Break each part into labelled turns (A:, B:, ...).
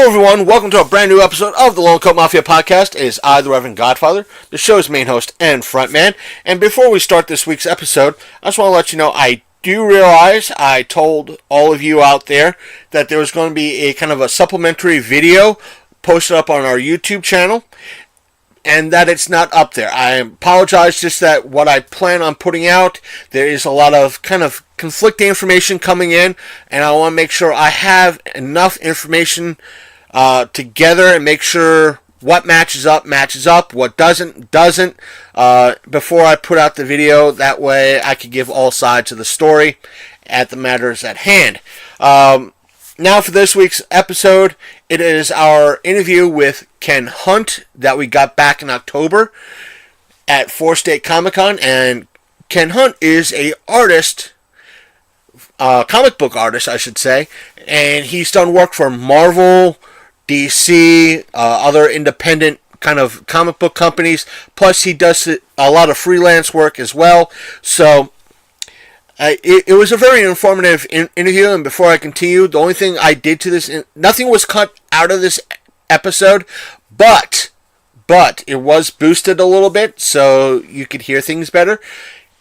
A: Hello everyone, welcome to a brand new episode of the Lone Coat Mafia Podcast. It is I, the Reverend Godfather, the show's main host and frontman. And before we start this week's episode, I just want to let you know I do realize I told all of you out there that there was going to be a kind of a supplementary video posted up on our YouTube channel, and that it's not up there. I apologize, just that what I plan on putting out, there is a lot of kind of conflicting information coming in, and I want to make sure I have enough information together and make sure what matches up, what doesn't, before I put out the video. That way I can give all sides of the story at the matters at hand. Now for this week's episode, it is our interview with Ken Hunt that we got back in October at 4-State Comic-Con, and Ken Hunt is a artist, comic book artist, I should say, and he's done work for Marvel, DC, other independent kind of comic book companies, plus he does a lot of freelance work as well. So it was a very informative interview, and before I continue, the only thing I did to this, nothing was cut out of this episode, but it was boosted a little bit so you could hear things better.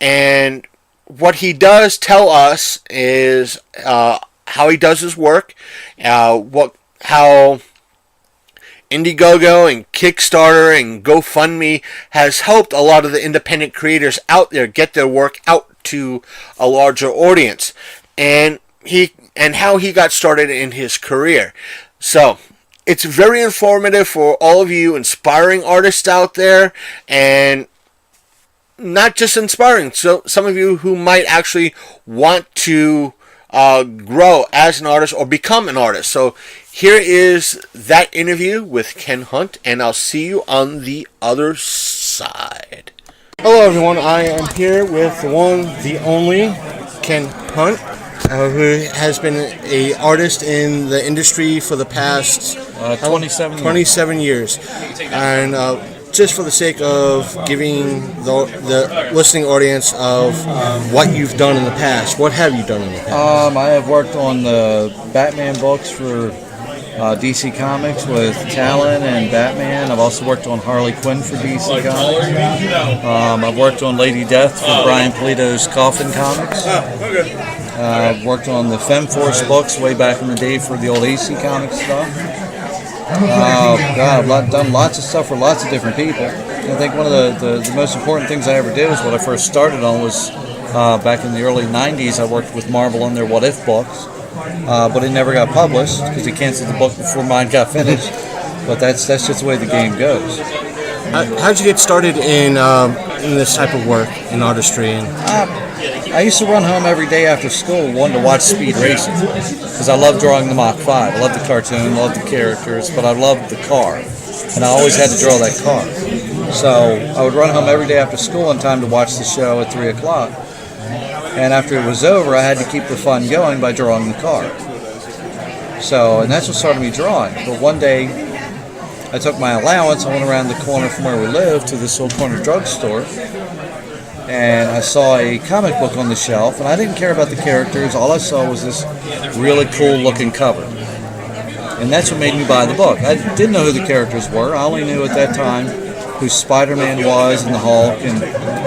A: And what he does tell us is how he does his work, how Indiegogo and Kickstarter and GoFundMe has helped a lot of the independent creators out there get their work out to a larger audience, and how he got started in his career. So it's very informative for all of you inspiring artists out there, and not just inspiring, so some of you who might actually want to grow as an artist or become an artist. So here is that interview with Ken Hunt, and I'll see you on the other side. Hello everyone, I am here with the one, the only, Ken Hunt, who has been an artist in the industry for the past 27 years. And just for the sake of giving the listening audience of what you've done in the past, what have you done in the past?
B: I have worked on the Batman books for DC Comics with Talon and Batman. I've also worked on Harley Quinn for DC Comics. I've worked on Lady Death for Brian Polito's Coffin Comics. I've worked on the FemForce books way back in the day for the old AC Comics stuff. I've done lots of stuff for lots of different people. I think one of the most important things I ever did was what I first started on was back in the early 90s. I worked with Marvel on their What If books. But it never got published because they canceled the book before mine got finished. But that's just the way the game goes.
A: How'd you get started in this type of work, in artistry?
B: I used to run home every day after school wanting to watch speed racing because I love drawing the Mach 5. I love the cartoon, I love the characters, but I loved the car. And I always had to draw that car. So I would run home every day after school in time to watch the show at 3 o'clock. And after it was over, I had to keep the fun going by drawing the car. So, and that's what started me drawing. But one day, I took my allowance, I went around the corner from where we lived to this little corner drugstore, and I saw a comic book on the shelf, and I didn't care about the characters. All I saw was this really cool looking cover. And that's what made me buy the book. I didn't know who the characters were. I only knew at that time who Spider-Man was, and the Hulk, and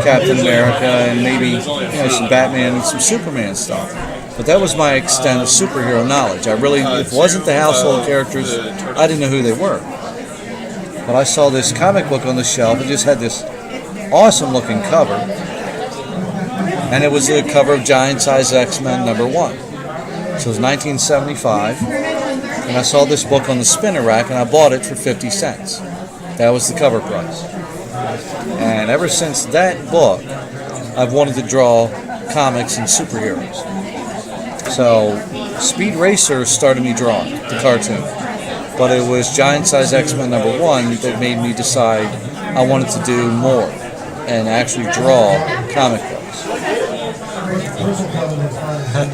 B: Captain America, and maybe some Batman and some Superman stuff. But that was my extent of superhero knowledge. If it wasn't the household characters, I didn't know who they were. But I saw this comic book on the shelf. It just had this awesome looking cover. And it was the cover of Giant Size X-Men #1. So it was 1975. And I saw this book on the spinner rack, and I bought it for 50 cents. That was the cover price. And ever since that book, I've wanted to draw comics and superheroes. So Speed Racer started me drawing the cartoon. But it was Giant Size X-Men #1 that made me decide I wanted to do more and actually draw comic books.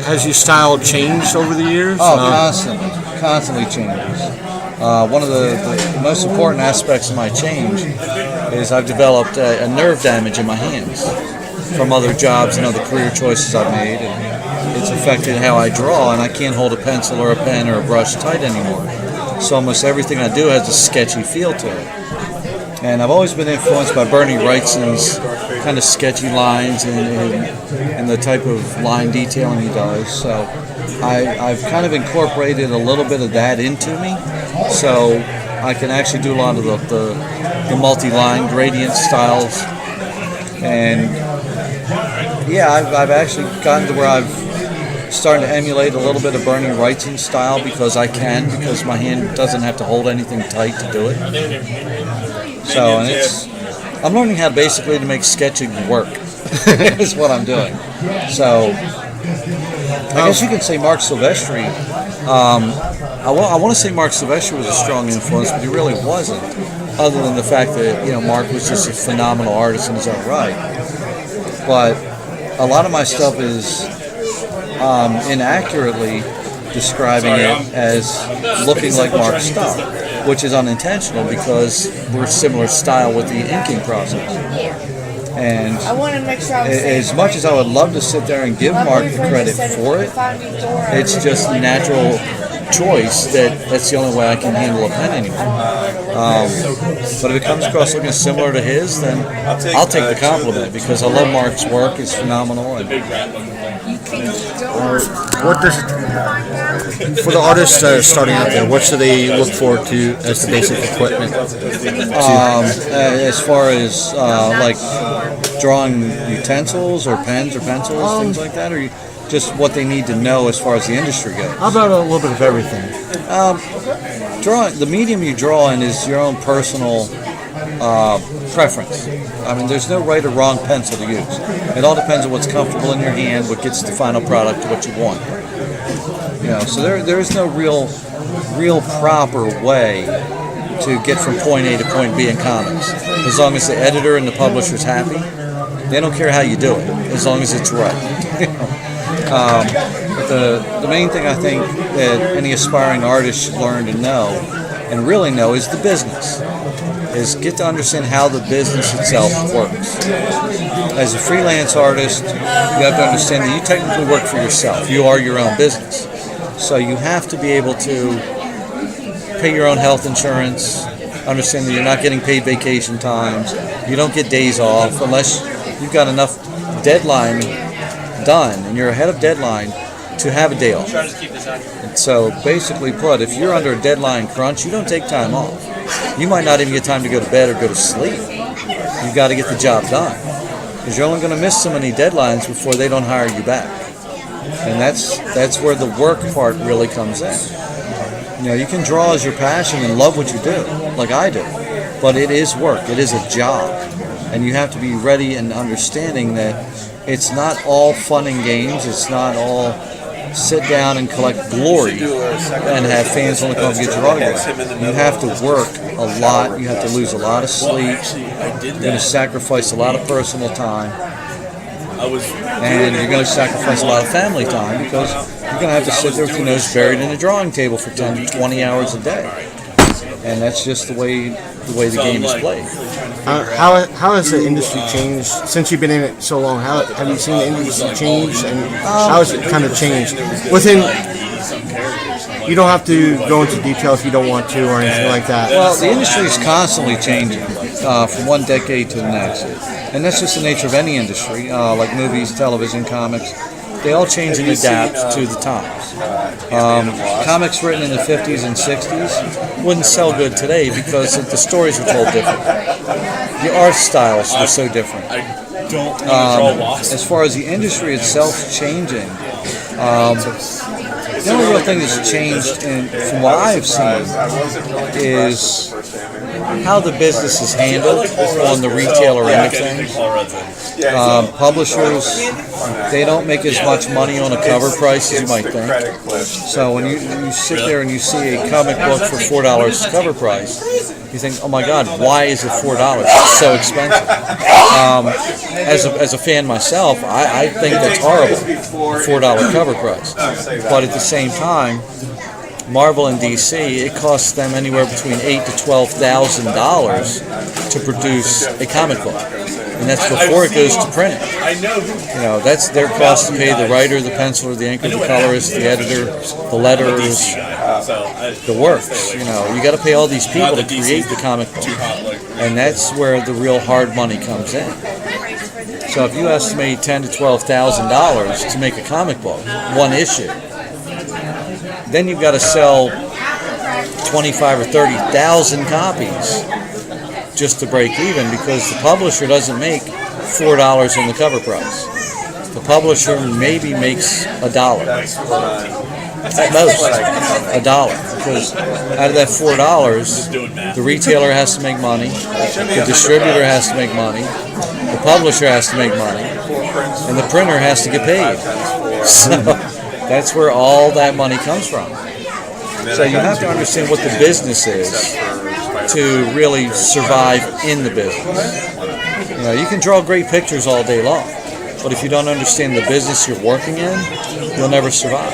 A: Has your style changed over the years?
B: Oh, constantly changes. One of the most important aspects of my change is I've developed a nerve damage in my hands from other jobs and other career choices I've made, and it's affected how I draw, and I can't hold a pencil or a pen or a brush tight anymore. So almost everything I do has a sketchy feel to it. And I've always been influenced by Bernie Wrightson's kind of sketchy lines and the type of line detailing he does. So I've kind of incorporated a little bit of that into me. So I can actually do a lot of the multi-line gradient styles. And yeah, I've actually gotten to where I've starting to emulate a little bit of Bernie Wrightson's style because my hand doesn't have to hold anything tight to do it. So, and I'm learning how basically to make sketching work is what I'm doing. So, I guess you could say Mark Silvestri. I want to say Mark Silvestri was a strong influence, but he really wasn't, other than the fact that, Mark was just a phenomenal artist in his own right. But a lot of my stuff is inaccurately describing it as looking like Mark's stuff, which is unintentional because we're similar style with the inking process. And as much as I would love to sit there and give Mark the credit for it, it's just a natural choice that's the only way I can handle a pen anymore. But if it comes across looking similar to his, then I'll take the compliment because I love Mark's work. It's phenomenal.
C: What does for the artists that are starting out there? What should they look forward to as the basic equipment?
B: As far as like drawing utensils or pens or pencils, things like that, or just what they need to know as far as the industry goes.
C: How about a little bit of everything?
B: Drawing, the medium you draw in is your own personal preference. I mean, there's no right or wrong pencil to use. It all depends on what's comfortable in your hand, what gets the final product to what you want. So there is no real proper way to get from point A to point B in comics. As long as the editor and the publisher is happy, they don't care how you do it, as long as it's right. But the main thing I think that any aspiring artist should learn to know and really know is the business. Is get to understand how the business itself works. As a freelance artist, you have to understand that you technically work for yourself. You are your own business. So you have to be able to pay your own health insurance, understand that you're not getting paid vacation times, you don't get days off unless you've got enough deadline done and you're ahead of deadline to have a day off. And so basically put, if you're under a deadline crunch, you don't take time off. You might not even get time to go to bed or go to sleep. You've got to get the job done because you're only going to miss so many deadlines before they don't hire you back. And that's where the work part really comes in. You can draw as your passion and love what you do, like I do, but it is work. It is a job, and you have to be ready and understanding that it's not all fun and games. It's not all sit down and collect glory and have fans want to come get your autograph. You have to work a lot. You have to lose a lot of sleep. You're going to sacrifice a lot of personal time. And you're going to sacrifice a lot of family time because you're going to have to sit there with your nose buried in a drawing table for 10 to 20 hours a day. And that's just the way the game is played.
C: How has the industry changed since you've been in it so long? How have you seen the industry change, and how has it kind of changed? You don't have to go into detail if you don't want to or anything like that.
B: Well, the industry is constantly changing from one decade to the next, and that's just the nature of any industry, like movies, television, comics. They all change and adapt to the times. Comics written in the 50s and 60s wouldn't sell good today because the stories were told different. The art styles were so different. As far as the industry itself changing, the only real thing that's changed from what I've seen is how the business is handled on the retailer end of things. Publishers, they don't make as much money on a cover price as you might think. So when you sit there and you see a comic book for $4 cover price, you think, oh my God, why is it $4? It's so expensive. As a fan myself, I think that's horrible, $4 cover price. But at the same time, Marvel and DC, it costs them anywhere between $8,000 to $12,000 to produce a comic book, and that's before it goes to print. That's their cost to pay the writer, the penciler, the inker, the colorist, the editor, the letters, the works. You know, you got to pay all these people to create the comic book, and that's where the real hard money comes in. So if you estimate $10,000 to $12,000 to make a comic book, one issue, then you've got to sell 25 or 30,000 copies just to break even, because the publisher doesn't make $4 on the cover price. The publisher maybe makes $1 at most, $1, because out of that $4, the retailer has to make money, the distributor has to make money, the publisher has to make money, and the printer has to get paid. So that's where all that money comes from. So you have to understand what the business is to really survive in the business. You know, you can draw great pictures all day long, but if you don't understand the business you're working in, you'll never survive.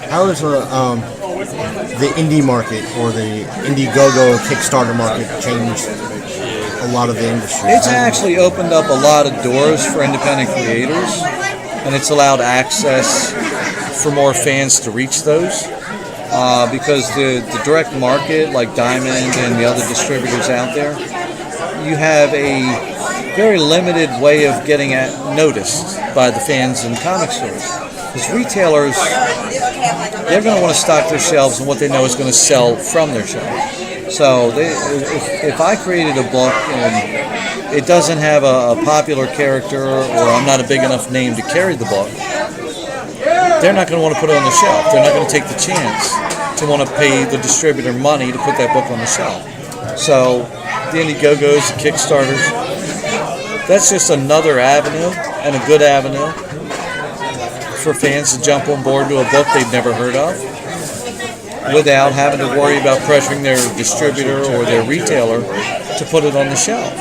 C: How is the indie market or the Indiegogo Kickstarter market changed a lot of the industry?
B: It's actually opened up a lot of doors for independent creators, and it's allowed access for more fans to reach those. Because the direct market, like Diamond and the other distributors out there, you have a very limited way of getting noticed by the fans in comic stores. Because retailers, they're going to want to stock their shelves on what they know is going to sell from their shelves. So if I created a book and it doesn't have a popular character, or I'm not a big enough name to carry the book, they're not going to want to put it on the shelf. They're not going to take the chance to want to pay the distributor money to put that book on the shelf. So the Indiegogos, the Kickstarters, that's just another avenue, and a good avenue, for fans to jump on board to a book they've never heard of without having to worry about pressuring their distributor or their retailer to put it on the shelf.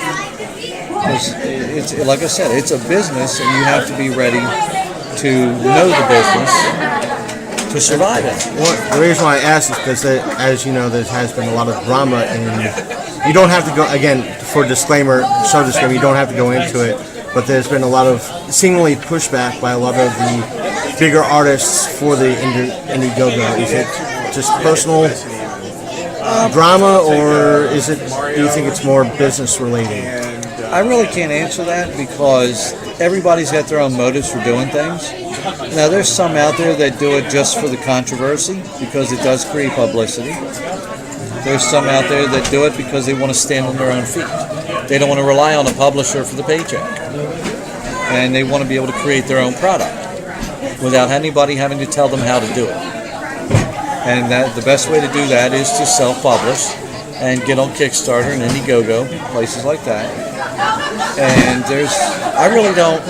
B: It's, like I said, it's a business, and you have to be ready to know the business to survive it.
C: Well, the reason why I ask is because, as you know, there has been a lot of drama, and you don't have to go, again, for disclaimer, you don't have to go into it, but there's been a lot of seemingly pushback by a lot of the bigger artists for the Indiegogo. Is it just personal drama, or is it? Do you think it's more business related?
B: I really can't answer that, because everybody's got their own motives for doing things. Now, there's some out there that do it just for the controversy, because it does create publicity. There's some out there that do it because they want to stand on their own feet. They don't want to rely on a publisher for the paycheck. And they want to be able to create their own product without anybody having to tell them how to do it. And the best way to do that is to self-publish and get on Kickstarter and Indiegogo, places like that. And I really don't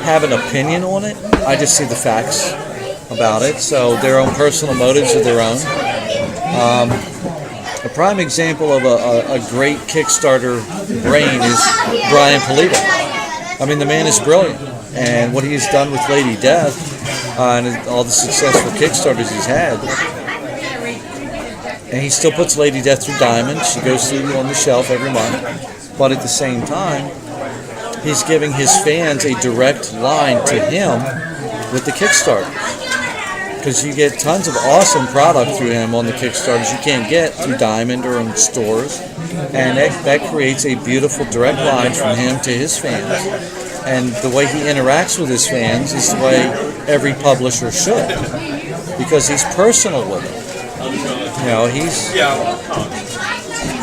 B: have an opinion on it. I just see the facts about it. So their own personal motives are their own. A prime example of a great Kickstarter brain is Brian Polito. I mean, the man is brilliant. And what he's done with Lady Death, and all the successful Kickstarters he's had, and he still puts Lady Death through Diamond. She goes through on the shelf every month. But at the same time, he's giving his fans a direct line to him with the Kickstarters. Because you get tons of awesome product through him on the Kickstarters you can't get through Diamond or in stores. And that creates a beautiful direct line from him to his fans. And the way he interacts with his fans is the way every publisher should. Because he's personal with them. You know,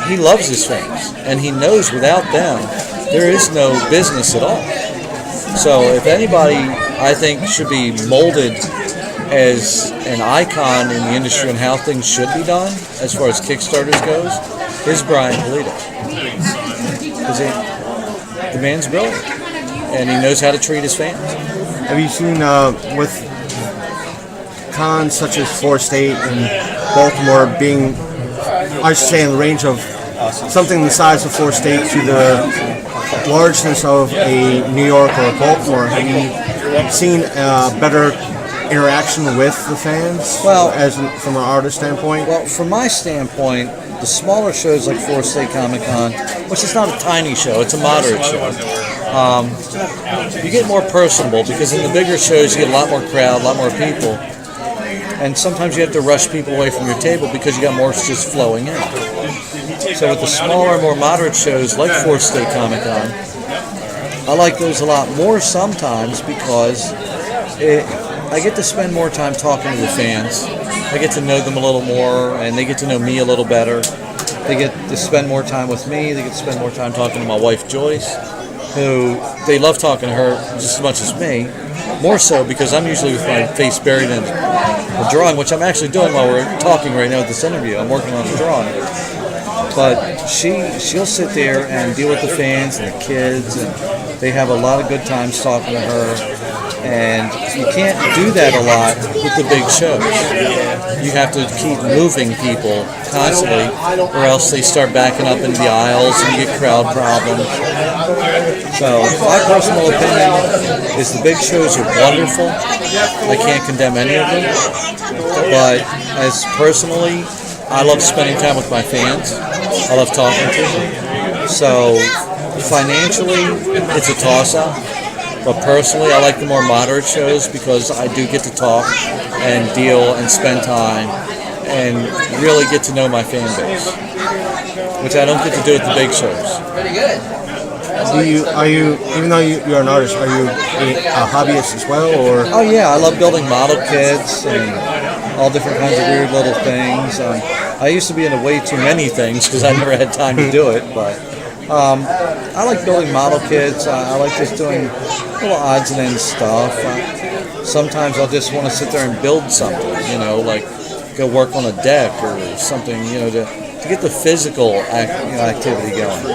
B: he loves his fans, and he knows without them, there is no business at all. So if anybody, I think, should be molded as an icon in the industry and how things should be done, as far as Kickstarters goes, is Brian Polito. Because the man's brilliant, and he knows how to treat his fans.
C: Have you seen with cons such as Florida State and Baltimore being, I should say, in the range of something the size of Florida State to the largeness of a New York or a Baltimore, have you seen better interaction with the fans?
B: Well,
C: from an artist standpoint?
B: Well, from my standpoint, the smaller shows like Florida State Comic Con, which is not a tiny show, it's a moderate show, you get more personable, because in the bigger shows you get a lot more crowd, a lot more people. And sometimes you have to rush people away from your table because you got more just flowing in. So with the smaller, more moderate shows like 4th State Comic Con, I like those a lot more sometimes because I get to spend more time talking to the fans. I get to know them a little more, and they get to know me a little better. They get to spend more time with me. They get to spend more time talking to my wife, Joyce, who they love talking to her just as much as me. More so because I'm usually with my face buried in a drawing, which I'm actually doing while we're talking right now at this interview. I'm working on a drawing. But she'll sit there and deal with the fans and the kids, and they have a lot of good times talking to her. And you can't do that a lot with the big shows. You have to keep moving people constantly, or else they start backing up into the aisles and you get crowd problems. So my personal opinion is the big shows are wonderful. I can't condemn any of them. But as personally, I love spending time with my fans. I love talking to them. So financially, it's a toss-up. But personally, I like the more moderate shows because I do get to talk and deal and spend time and really get to know my fan base, which I don't get to do at the big shows.
D: Pretty good.
C: Are you, even though you're an artist, are you a hobbyist as well, or?
B: Oh yeah, I love building model kits and all different kinds of weird little things. I used to be into way too many things because I never had time to do it, but I like building model kits. I like just doing little odds and ends stuff. Sometimes I'll just want to sit there and build something, like go work on a deck or something, to get the physical activity going.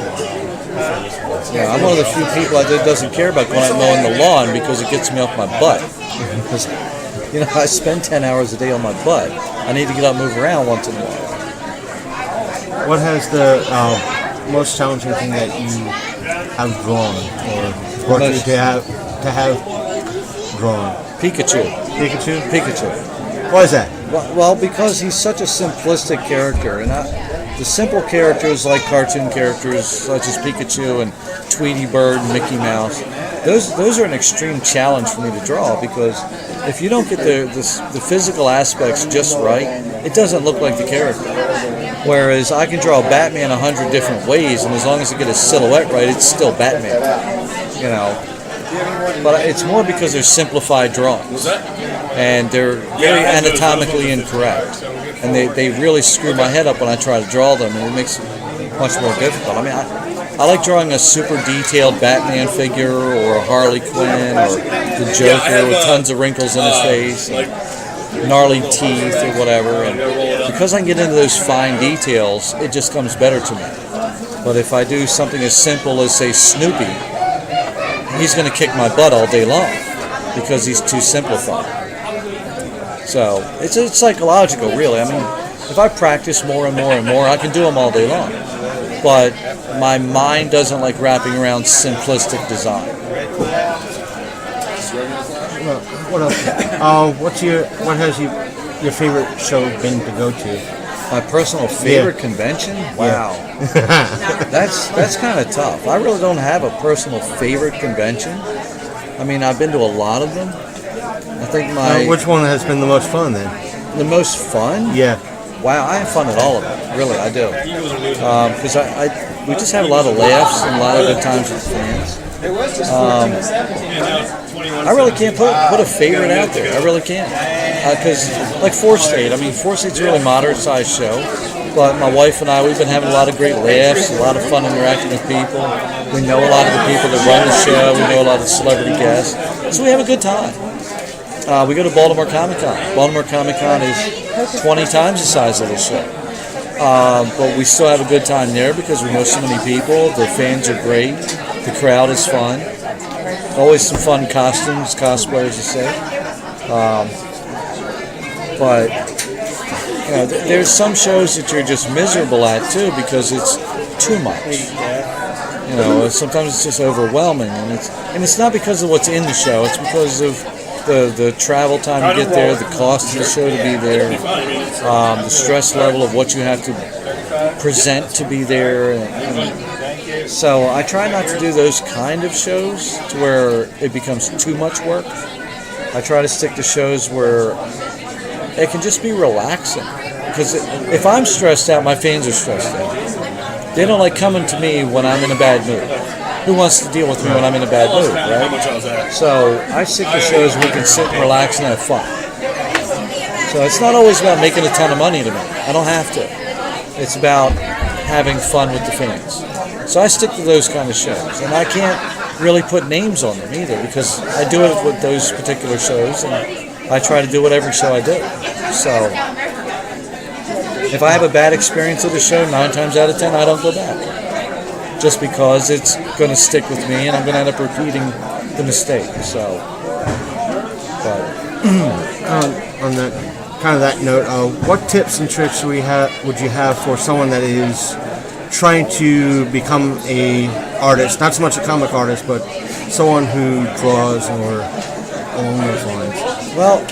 B: Yeah, I'm one of the few people out there that doesn't care about going out mowing the lawn because it gets me off my butt. Because, I spend 10 hours a day on my butt. I need to get up and move around once in a while.
C: What has the most challenging thing that you have drawn, or worked to have drawn?
B: Pikachu.
C: Why is that?
B: Well, because he's such a simplistic character, and the simple characters like cartoon characters such as Pikachu and Tweety Bird and Mickey Mouse, those are an extreme challenge for me to draw because if you don't get the physical aspects just right, it doesn't look like the character. Whereas I can draw Batman 100 different ways, and as long as I get his silhouette right, it's still Batman. But it's more because they're simplified drawings, and they're very anatomically incorrect, and they really screw my head up when I try to draw them, and it makes it much more difficult. I mean, I like drawing a super detailed Batman figure, or a Harley Quinn, or the Joker with tons of wrinkles in his face, and gnarly teeth, or whatever. And because I can get into those fine details, it just comes better to me. But if I do something as simple as, say, Snoopy, he's going to kick my butt all day long because he's too simplified. So it's psychological, really. I mean, if I practice more and more and more, I can do them all day long. But my mind doesn't like wrapping around simplistic design.
C: What else? What has your favorite show been to go to?
B: My personal favorite convention? Wow. That's kind of tough. I really don't have a personal favorite convention. I mean, I've been to a lot of them. I think
C: which one has been the most fun then?
B: The most fun?
C: Yeah.
B: Wow, I have fun at all of them. Really, I do. Because we just have a lot of laughs and a lot of good times with the fans. I really can't put a favorite out there. I really can't. Because, like 4th State, 4th State's a really moderate-sized show. But my wife and I, we've been having a lot of great laughs, a lot of fun interacting with people. We know a lot of the people that run the show. We know a lot of the celebrity guests. So we have a good time. We go to Baltimore Comic Con. Baltimore Comic Con is 20 times the size of this show. But we still have a good time there because we know so many people. The fans are great. The crowd is fun. Always some fun costumes, cosplay, as you say. But there's some shows that you're just miserable at too because it's too much. Sometimes it's just overwhelming, and it's not because of what's in the show. It's because of the travel time to get there, the cost of the show to be there, the stress level of what you have to present to be there. So I try not to do those kind of shows to where it becomes too much work. I try to stick to shows where it can just be relaxing. Because if I'm stressed out, my fans are stressed out. They don't like coming to me when I'm in a bad mood. Who wants to deal with me when I'm in a bad mood, right? So I stick to shows where we can sit and relax and have fun. So it's not always about making a ton of money to me. I don't have to. It's about having fun with the fans. So I stick to those kind of shows. And I can't really put names on them either because I do it with those particular shows and I try to do it every show I do. So if I have a bad experience with a show, 9 times out of 10, I don't go back. Just because it's going to stick with me and I'm going to end up repeating the mistake. So, but
C: On that note, what tips and tricks would you have for someone that is trying to become a artist, not so much a comic artist, but someone who draws or along those lines?
B: Well,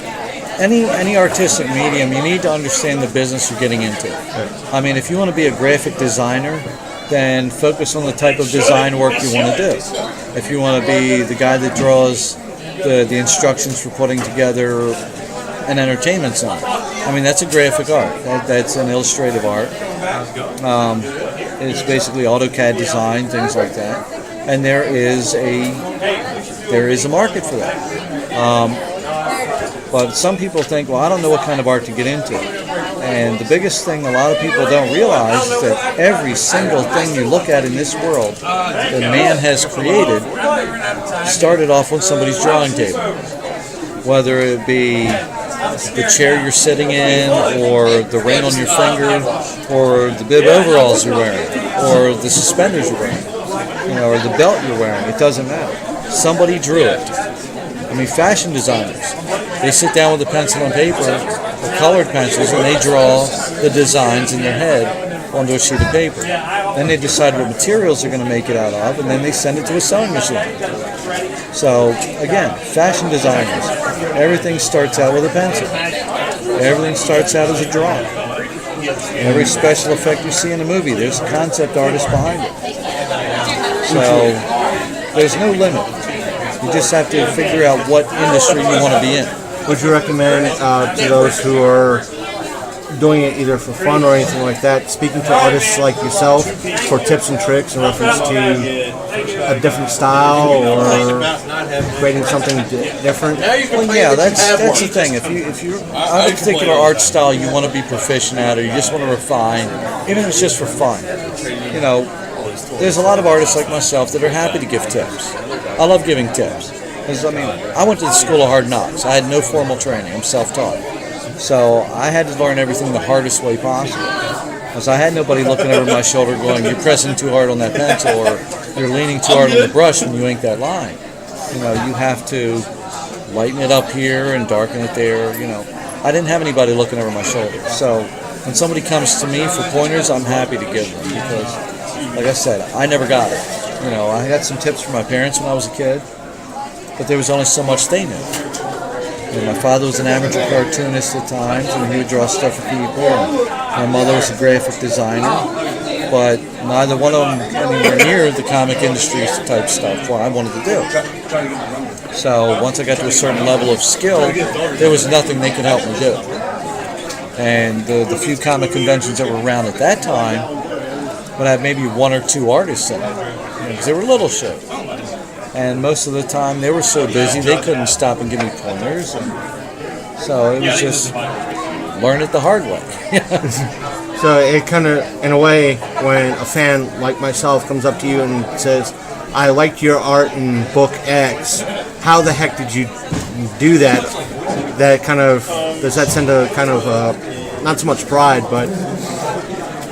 B: any artistic medium, you need to understand the business you're getting into. I mean, if you want to be a graphic designer, then focus on the type of design work you want to do. If you want to be the guy that draws the instructions for putting together an entertainment zone, I mean, that's a graphic art. That's an illustrative art. It's basically AutoCAD design, things like that. And there is a market for that. But some people think, well, I don't know what kind of art to get into. And the biggest thing a lot of people don't realize is that every single thing you look at in this world that man has created started off on somebody's drawing table. Whether it be the chair you're sitting in, or the ring on your finger, or the bib overalls you're wearing, or the suspenders you're wearing, or the belt you're wearing, it doesn't matter. Somebody drew it. I mean, fashion designers, they sit down with a pencil and paper, or colored pencils, and they draw the designs in their head onto a sheet of paper. Then they decide what materials they're going to make it out of, and then they send it to a sewing machine. So, again, fashion designers, everything starts out with a pencil. Everything starts out as a drawing. Every special effect you see in a movie, there's a concept artist behind it. So, there's no limit. You just have to figure out what industry you want to be in.
C: Would you recommend to those who are doing it either for fun or anything like that, speaking to artists like yourself for tips and tricks in reference to a different style or creating something different?
B: Well, yeah, that's the thing. If you have a particular art style you want to be proficient at, or you just want to refine, even if it's just for fun, there's a lot of artists like myself that are happy to give tips. I love giving tips. Because, I mean, I went to the school of hard knocks. I had no formal training. I'm self-taught. So I had to learn everything the hardest way possible. Because I had nobody looking over my shoulder going, you're pressing too hard on that pencil, or you're leaning too hard on the brush when you ink that line. You have to lighten it up here and darken it there. I didn't have anybody looking over my shoulder. So when somebody comes to me for pointers, I'm happy to give them. Because, like I said, I never got it. I got some tips from my parents when I was a kid, but there was only so much they knew. My father was an amateur cartoonist at times, and he would draw stuff for people. And my mother was a graphic designer, but neither one of them anywhere near the comic industry type stuff what I wanted to do. So once I got to a certain level of skill, there was nothing they could help me do. And the few comic conventions that were around at that time would have maybe 1 or 2 artists in it, because they were little shows. And most of the time they were so busy they couldn't stop and give me pointers. And so it was just learn it the hard way.
C: So it kind of, in a way, when a fan like myself comes up to you and says, I liked your art in book X, how the heck did you do that? That kind of, does that send a kind of, not so much pride, but...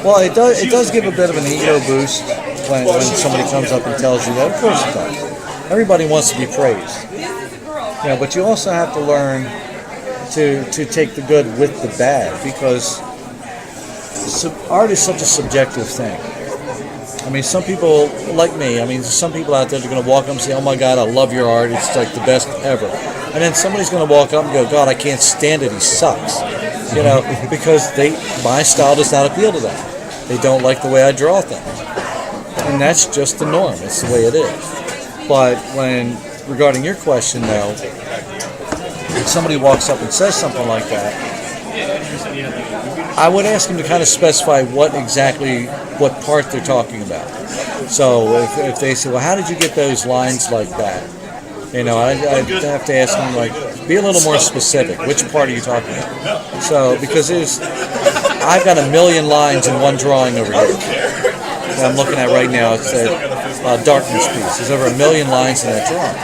B: Well, it does give a bit of an ego boost when somebody comes up and tells you that. Of course it does. Everybody wants to be praised. But you also have to learn to take the good with the bad, because art is such a subjective thing. I mean, some people, like me, some people out there are going to walk up and say, oh my God, I love your art, it's like the best ever. And then somebody's going to walk up and go, God, I can't stand it, he sucks. Because my style does not appeal to them. They don't like the way I draw things. And that's just the norm, it's the way it is. But regarding your question though, if somebody walks up and says something like that, I would ask them to kind of specify what part they're talking about. So if they say, well, how did you get those lines like that? I'd have to ask them, like, be a little more specific. Which part are you talking about? So, because I've got a million lines in one drawing over here that I'm looking at right now. It's a darkness piece. There's over a million lines in that drawing.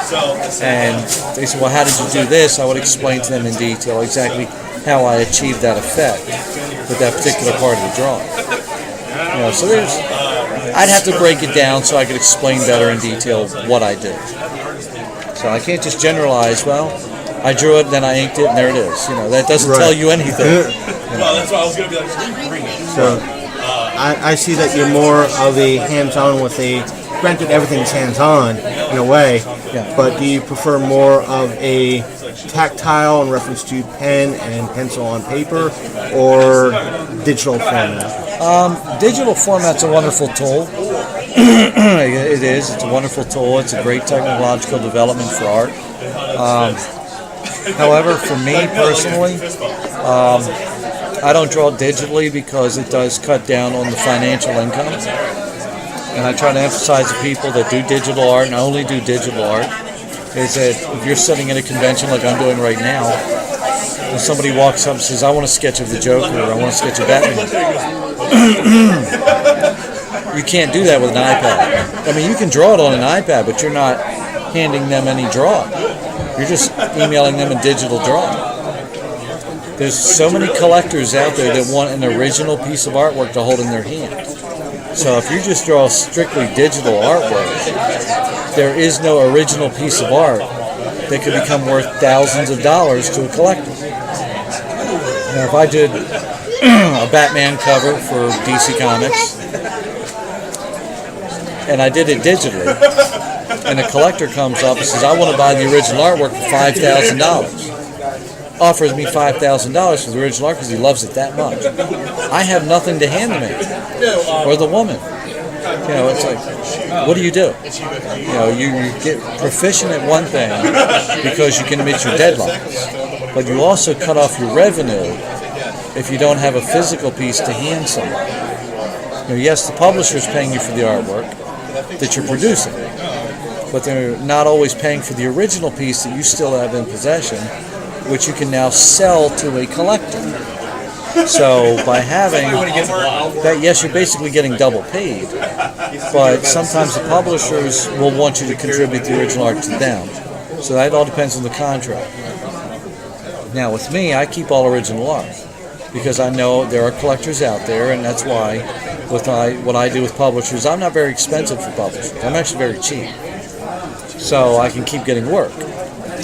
B: And they say, well, how did you do this? I would explain to them in detail exactly how I achieved that effect with that particular part of the drawing. So I'd have to break it down so I could explain better in detail what I did. So I can't just generalize, well, I drew it, then I inked it, and there it is. That doesn't tell you anything.
D: Well, that's why I was going to be like,
C: so I see that you're more of a hands-on with granted everything's hands-on in a way, but do you prefer more of a tactile in reference to pen and pencil on paper, or digital format?
B: Digital format's a wonderful tool. It is. It's a wonderful tool. It's a great technological development for art. However, for me personally, I don't draw digitally because it does cut down on the financial income. And I try to emphasize to people that do digital art and only do digital art is that if you're sitting at a convention like I'm doing right now, and somebody walks up and says, I want a sketch of the Joker, or I want a sketch of Batman, you can't do that with an iPad. I mean, you can draw it on an iPad, but you're not handing them any drawing. You're just emailing them a digital drawing. There's so many collectors out there that want an original piece of artwork to hold in their hand. So if you just draw strictly digital artwork, there is no original piece of art that could become worth thousands of dollars to a collector. Now, if I did a Batman cover for DC Comics, and I did it digitally, and a collector comes up and says, I want to buy the original artwork for $5,000. Offers me $5,000 for the original art because he loves it that much. I have nothing to hand the man or the woman. It's like, what do? You get proficient at one thing because you can meet your deadlines, but you also cut off your revenue if you don't have a physical piece to hand someone. Yes, the publisher is paying you for the artwork that you're producing, but they're not always paying for the original piece that you still have in possession, which you can now sell to a collector. So by having that, yes, you're basically getting double paid, but sometimes the publishers will want you to contribute the original art to them. So that all depends on the contract. Now with me, I keep all original art because I know there are collectors out there, and that's why with what I do with publishers, I'm not very expensive for publishers. I'm actually very cheap. So I can keep getting work.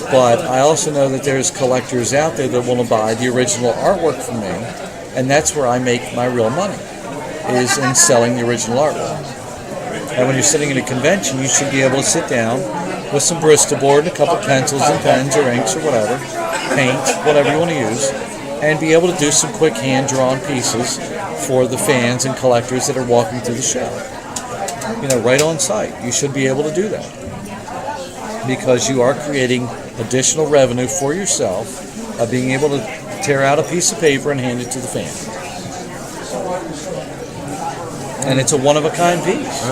B: But I also know that there's collectors out there that want to buy the original artwork from me, and that's where I make my real money, is in selling the original artwork. And when you're sitting in a convention, you should be able to sit down with some Bristol board and a couple pencils and pens or inks or whatever, paint, whatever you want to use, and be able to do some quick hand-drawn pieces for the fans and collectors that are walking through the show. Right on site. You should be able to do that, because you are creating additional revenue for yourself of being able to tear out a piece of paper and hand it to the fan. And it's a one-of-a-kind piece.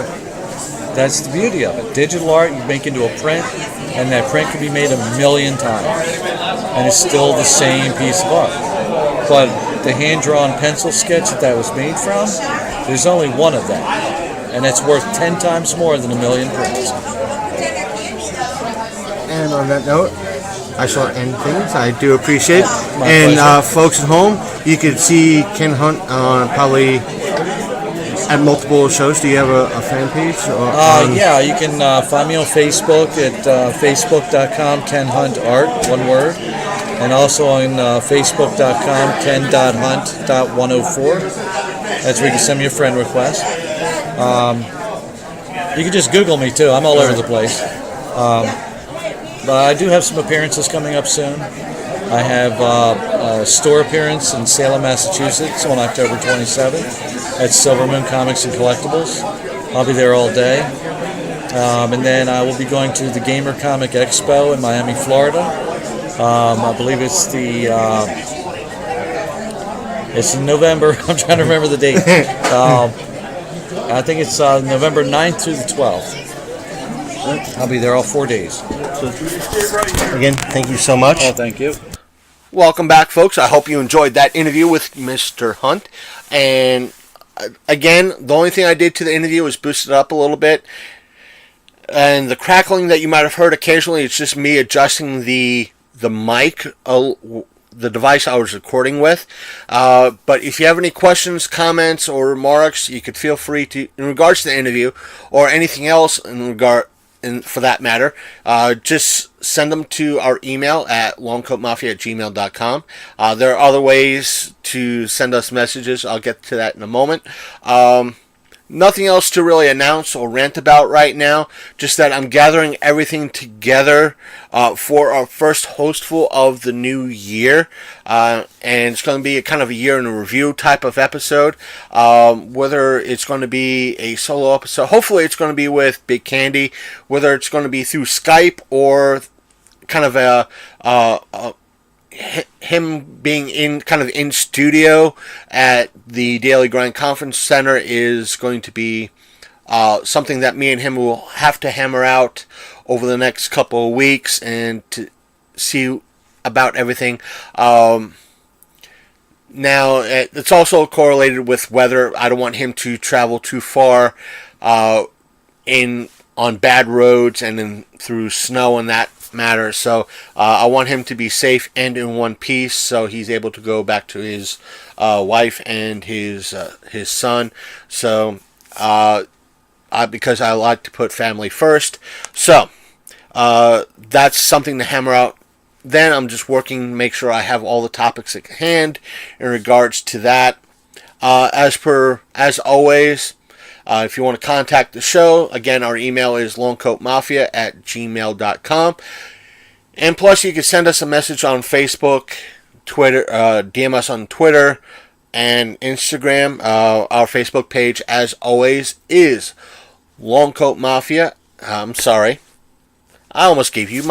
B: That's the beauty of it. Digital art you make into a print, and that print can be made a million times, and it's still the same piece of art. But the hand-drawn pencil sketch that was made from, there's only one of that, and it's worth 10 times more than a million prints.
C: And on that note, I shall end things. I do appreciate it.
B: My
C: and
B: pleasure.
C: Folks at home, you can see Ken Hunt probably at multiple shows. Do you have a fan page?
B: Yeah, you can find me on Facebook at facebook.com Ken Hunt Art, one word, and also on facebook.com ken.hunt.104. That's where you can send me a friend request. You can just Google me too. I'm all over the place. But I do have some appearances coming up soon. I have a store appearance in Salem, Massachusetts on October 27th at Silver Moon Comics and Collectibles. I'll be there all day. And then I will be going to the Gamer Comic Expo in Miami, Florida. I believe it's the It's in November. I'm trying to remember the date. I think it's November 9th through the 12th. I'll be there all 4 days.
C: Again, thank you so much.
B: Oh, thank you.
A: Welcome back, folks. I hope you enjoyed that interview with Mr. Hunt. And again, the only thing I did to the interview was boost it up a little bit. And the crackling that you might have heard occasionally, it's just me adjusting the mic, the device I was recording with. But if you have any questions, comments, or remarks, you could feel free to, in regards to the interview, or anything else for that matter, just send them to our email at longcoatmafia@gmail.com. There are other ways to send us messages. I'll get to that in a moment. Nothing else to really announce or rant about right now. Just that I'm gathering everything together for our first hostful of the new year. And it's going to be a kind of a year in a review type of episode. Whether it's going to be a solo episode. Hopefully it's going to be with Big Candy. Whether it's going to be through Skype or kind of him being in studio at the Daily Grind Conference Center is going to be something that me and him will have to hammer out over the next couple of weeks and to see about everything. Now, it's also correlated with weather. I don't want him to travel too far on bad roads and through snow and that matter. So I want him to be safe and in one piece, so he's able to go back to his wife and his son. So because I like to put family first. So that's something to hammer out. Then I'm just working to make sure I have all the topics at hand in regards to that. As always, if you want to contact the show, again, our email is longcoatmafia@gmail.com. And plus, you can send us a message on Facebook, Twitter, DM us on Twitter and Instagram. Our Facebook page, as always, is Longcoat Mafia. I'm sorry. I almost gave you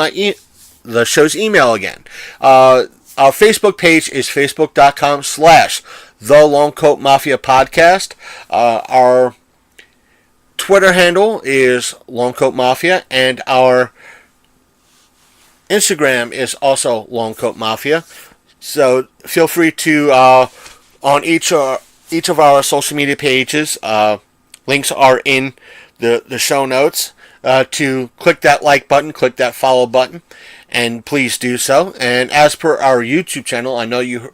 A: the show's email again. Our Facebook page is facebook.com/The Longcoat Mafia Podcast. Our Twitter handle is Longcoat Mafia, and our Instagram is also Longcoat Mafia. So feel free to on each of our social media pages. Links are in the show notes. To click that like button, click that follow button, and please do so. And as per our YouTube channel, I know you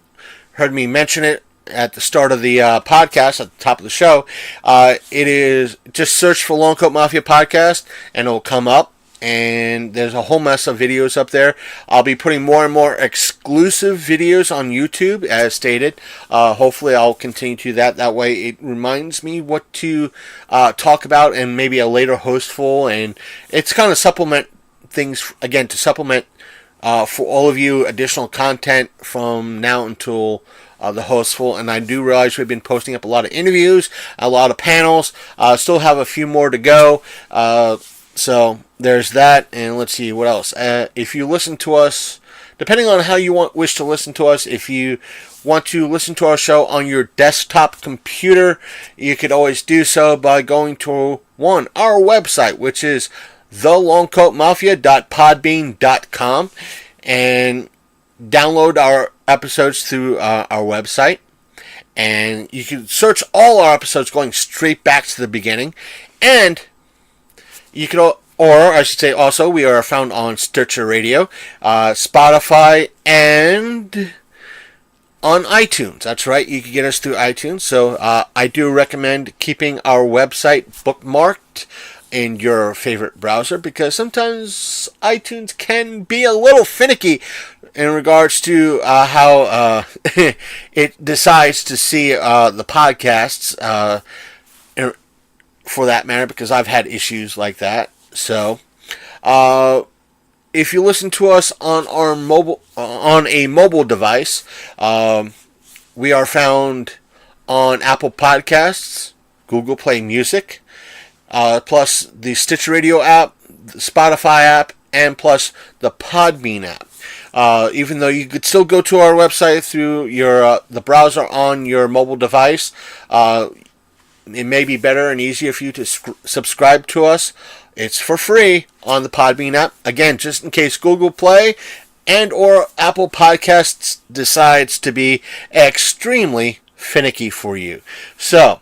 A: heard me mention it at the start of the podcast, at the top of the show. It is just search for Longcoat Mafia Podcast and it'll come up, and there's a whole mess of videos up there. I'll be putting more and more exclusive videos on YouTube, as stated. Hopefully I'll continue to that way it reminds me what to talk about, and maybe a later hostful, and it's kind of supplement things, again, to supplement for all of you additional content from now until the hostful. And I do realize we've been posting up a lot of interviews, a lot of panels. Still have a few more to go. So there's that. And let's see what else. If you listen to us, depending on how you wish to listen to us, if you want to listen to our show on your desktop computer, you could always do so by going to our website, which is thelongcoatmafia.podbean.com, and download our episodes through our website. And you can search all our episodes going straight back to the beginning. And you can, or I should say also, we are found on Stitcher Radio, Spotify, and on iTunes. That's right, you can get us through iTunes. So I do recommend keeping our website bookmarked in your favorite browser, because sometimes iTunes can be a little finicky in regards to how it decides to see the podcasts, for that matter, because I've had issues like that. So if you listen to us on a mobile device, we are found on Apple Podcasts, Google Play Music, plus the Stitcher Radio app, the Spotify app, and plus the Podbean app. Even though you could still go to our website through your the browser on your mobile device, it may be better and easier for you to subscribe to us. It's for free on the Podbean app. Again, just in case Google Play and or Apple Podcasts decides to be extremely finicky for you. So,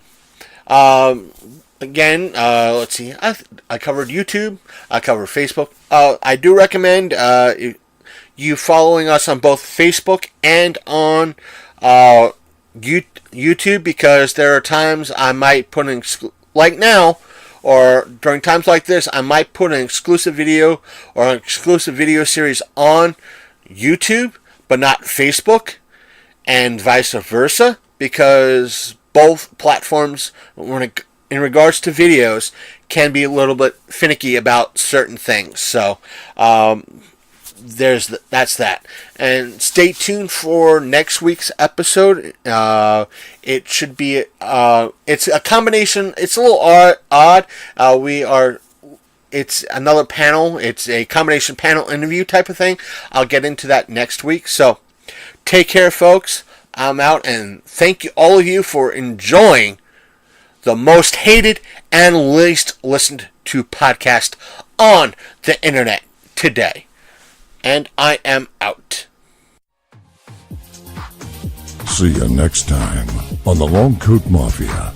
A: again, let's see. I covered YouTube. I covered Facebook. I do recommend you following us on both Facebook and on YouTube, because there are times I might put in, like now, or during times like this, I might put an exclusive video or an exclusive video series on YouTube, but not Facebook, and vice versa, because both platforms, in regards to videos, can be a little bit finicky about certain things. So, that's that. And stay tuned for next week's episode. It should be it's a combination. It's a little odd. It's another panel. It's a combination panel interview type of thing. I'll get into that next week. So take care, folks. I'm out, and thank you, all of you, for enjoying the most hated and least listened to podcast on the internet today. And I am out.
E: See you next time on the Long Coat Mafia.